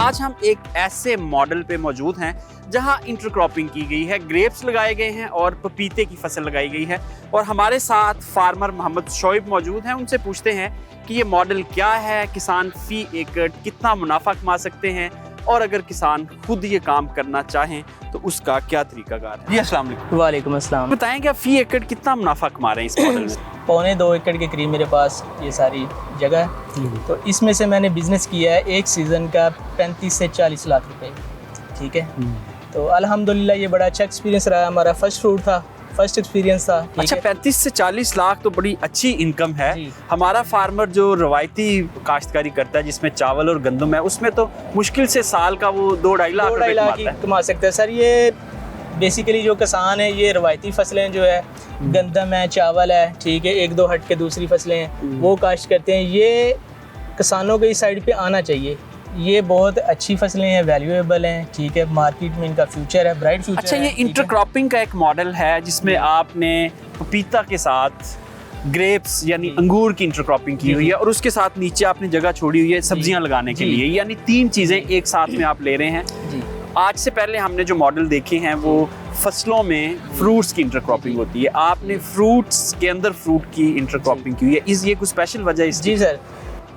आज हम एक ऐसे मॉडल पे मौजूद हैं जहां इंटरक्रॉपिंग की गई है, ग्रेप्स लगाए गए हैं और पपीते की फसल लगाई गई है। और हमारे साथ फार्मर मोहम्मद शोएब मौजूद हैं। उनसे पूछते हैं कि ये मॉडल क्या है, किसान फी एकड़ कितना मुनाफा कमा सकते हैं और अगर किसान खुद ये काम करना चाहें तो उसका क्या तरीकाकार है। जी अस्सलाम वालेकुम। वालेकुम अस्सलाम। बताएं कि आप फी एकड़ कितना मुनाफा कमा रहे हैं इस मॉडल में? 1.25 एकड़ के करीब मेरे पास ये सारी जगह है। तो इसमें से मैंने बिज़नेस किया है एक सीज़न का 35 से 40 लाख रुपए। ठीक है, तो अल्हम्दुलिल्लाह ये बड़ा अच्छा एक्सपीरियंस रहा। हमारा फर्स्ट फ्रूट था, फर्स्ट एक्सपीरियंस था। अच्छा, 35 से 40 लाख तो बड़ी अच्छी इनकम है। जी। हमारा फार्मर जो रवायती काश्तकारी करता है जिसमें चावल और गंदम है, उसमें तो मुश्किल से साल का वो 2-2.5 लाख रुपए कमाता है। कमा सकते हैं सर। ये बेसिकली जो किसान है ये रवायती फसलें जो है गंदम है, चावल है, ठीक है, एक दो हट के दूसरी फसलें हैं वो काश्त करते हैं। ये किसानों को इस साइड पे आना चाहिए। ये बहुत अच्छी फसलें हैं, वैल्यूएबल हैं, ठीक है, मार्केट में इनका फ्यूचर है, ब्राइट फ्यूचर। अच्छा, ये इंटरक्रॉपिंग का एक मॉडल है जिसमें आपने पपीता के साथ ग्रेप्स यानी अंगूर की इंटरक्रॉपिंग की हुई है और उसके साथ नीचे आपने जगह छोड़ी हुई है सब्जियां लगाने के लिए, यानी 3 चीजें एक साथ में आप ले रहे हैं। जी। आज से पहले हमने जो मॉडल देखे हैं वो फसलों में फ्रूट्स की इंटरक्रॉपिंग होती है, आपने फ्रूट्स के अंदर फ्रूट की इंटरक्रॉपिंग की हुई है। ये कोई स्पेशल वजह है इसकी? जी सर,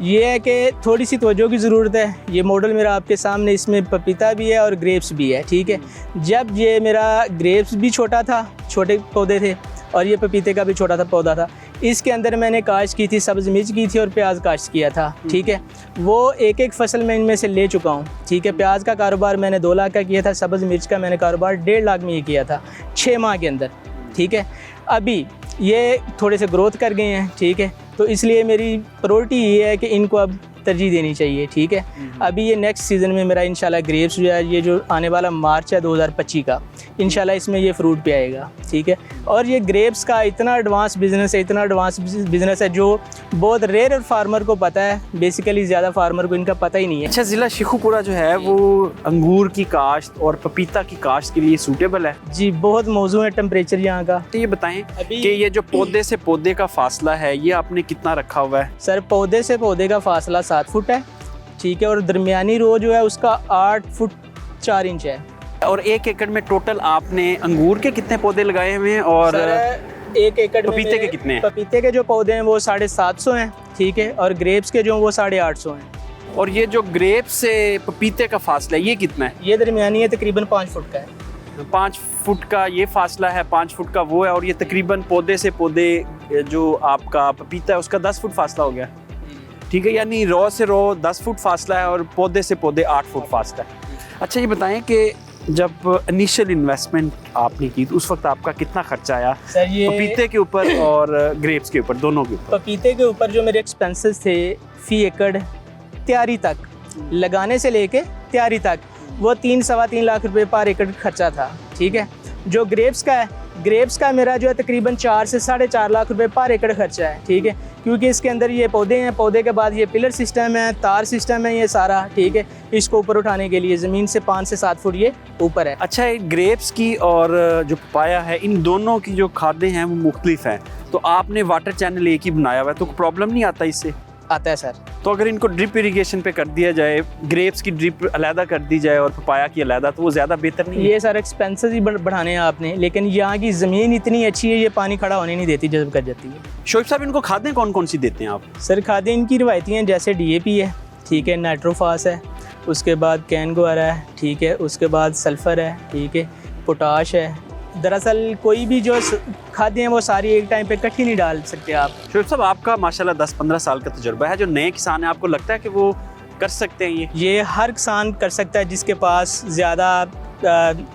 ये है कि थोड़ी सी तवज्जो की ज़रूरत है। ये मॉडल मेरा आपके सामने, इसमें पपीता भी है और ग्रेप्स भी है। ठीक है, जब ये मेरा ग्रेप्स भी छोटा था, छोटे पौधे थे, और ये पपीते का भी छोटा था पौधा था, इसके अंदर मैंने काश्त की थी, सब्ज़ मिर्च की थी और प्याज काश्त किया था। ठीक है, वो एक एक फसल मैं इनमें से ले चुका हूँ। ठीक है, प्याज का कारोबार मैंने 2 लाख का किया था, सब्ज़ मिर्च का मैंने कारोबार 1.5 लाख में ये किया था 6 माह के अंदर। ठीक है, अभी ये थोड़े से ग्रोथ कर गए हैं। ठीक है, तो इसलिए मेरी प्रायोरिटी ये है कि इनको अब तरजीह देनी चाहिए। ठीक है, अभी ये नेक्स्ट सीज़न में मेरा इंशाल्लाह ग्रेप्स जो है, ये जो आने वाला मार्च है 2025 का, इंशाल्लाह इसमें ये फ्रूट पे आएगा। ठीक है, और ये ग्रेप्स का इतना एडवांस बिज़नेस है, इतना एडवांस बिज़नेस है जो बहुत रेयर फार्मर को पता है। बेसिकली ज़्यादा फार्मर को इनका पता ही नहीं है। अच्छा, ज़िला शेखुपुरा जो है वो अंगूर की काश्त और पपीता की काश्त के लिए सूटेबल है? जी, बहुत मौजू है टेम्परेचर यहाँ का। तो ये बताएं कि ये जो पौधे से पौधे का फासला है ये आपने कितना रखा हुआ है? सर, पौधे से पौधे का फासला 7 फुट है। ठीक है, और दरमियानी रो जो है उसका 8 फुट 4 इंच है। और 1 एकड़ में टोटल आपने अंगूर के कितने पौधे लगाए हुए हैं और 1 एकड़ में पपीते के कितने हैं? पपीते के जो पौधे हैं वो 750 हैं। ठीक है, और ग्रेप्स के जो वो 850 हैं। और ये जो ग्रेप्स से पपीते का फासला है ये कितना है? ये दरमियानी है, तकरीबन 5 फुट का है। 5 फुट का ये फासला है, 5 फुट का वो है, और ये तकरीबन पौधे से पौधे जो आपका पपीता है उसका 10 फुट फासला हो गया। ठीक है, यानी रो से रो 10 फुट फासला है और पौधे से पौधे 8 फुट फासला है। अच्छा, ये बताएं कि जब इनिशियल इन्वेस्टमेंट आपने की तो उस वक्त आपका कितना खर्चा आया सर? ये पपीते के ऊपर और ग्रेप्स के ऊपर, दोनों के ऊपर? पपीते के ऊपर जो मेरे एक्सपेंसेस थे फी एकड़ तैयारी तक, लगाने से लेके तैयारी तक, वो 3-3.25 लाख रुपए पर एकड़ खर्चा था। ठीक है, जो ग्रेप्स का है, ग्रेप्स का मेरा जो है तकरीबन 4 से 4.5 लाख रुपए पर एकड़ खर्चा है। ठीक है, क्योंकि इसके अंदर ये पौधे हैं, पौधे के बाद ये पिलर सिस्टम है, तार सिस्टम है, ये सारा। ठीक है, इसको ऊपर उठाने के लिए ज़मीन से 5 से 7 फुट ये ऊपर है। अच्छा, ग्रेप्स की और जो पपाया है, इन दोनों की जो खादें हैं वो मुख्तलिफ हैं, तो आपने वाटर चैनल एक ही बनाया हुआ है, तो प्रॉब्लम नहीं आता इससे? आता है सर। तो अगर इनको ड्रिप इरिगेशन पे कर दिया जाए, ग्रेप्स की ड्रिप अलहदा कर दी जाए और पपाया की अलहदा, तो वो ज़्यादा बेहतर नहीं है? ये सारे एक्सपेंसेस ही बढ़ाने हैं आपने, लेकिन यहाँ की ज़मीन इतनी अच्छी है, ये पानी खड़ा होने नहीं देती, जज़ब कर जाती है। शोएब साहब, इनको खादें कौन कौन सी देते हैं आप? सर, खादें इनकी रिवायती हैं, जैसे DAP है, ठीक है, नाइट्रोफास है, उसके बाद कैनगोरा है, ठीक है, उसके बाद सल्फ़र है, ठीक है, पोटाश है। दरअसल कोई भी जो खादें हैं वो सारी एक टाइम पे इकट्ठी नहीं डाल सकते आप। शोएब साहब, आपका माशाल्लाह 10-15 साल का तजुर्बा है, जो नए किसान हैं आपको लगता है कि वो कर सकते हैं ये हर किसान कर सकता है जिसके पास ज़्यादा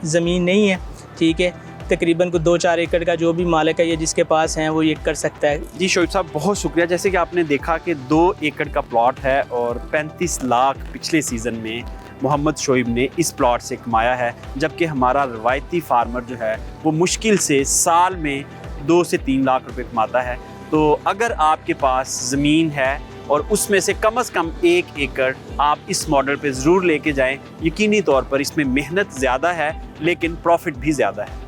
ज़मीन नहीं है। ठीक है, तकरीबन को 2-4 एकड़ का जो भी मालिक है ये जिसके पास है वो ये कर सकता है। जी शोएब साहब, बहुत शुक्रिया। जैसे कि आपने देखा कि 2 एकड़ का प्लॉट है और 35 लाख पिछले सीज़न में मोहम्मद शोएब ने इस प्लॉट से कमाया है, जबकि हमारा रवायती फार्मर जो है वो मुश्किल से साल में 2 से 3 लाख रुपए कमाता है। तो अगर आपके पास ज़मीन है और उसमें से कम 1 एकड़ आप इस मॉडल पे ज़रूर लेके जाएं। यकीनी तौर पर इसमें मेहनत ज़्यादा है लेकिन प्रॉफिट भी ज़्यादा है।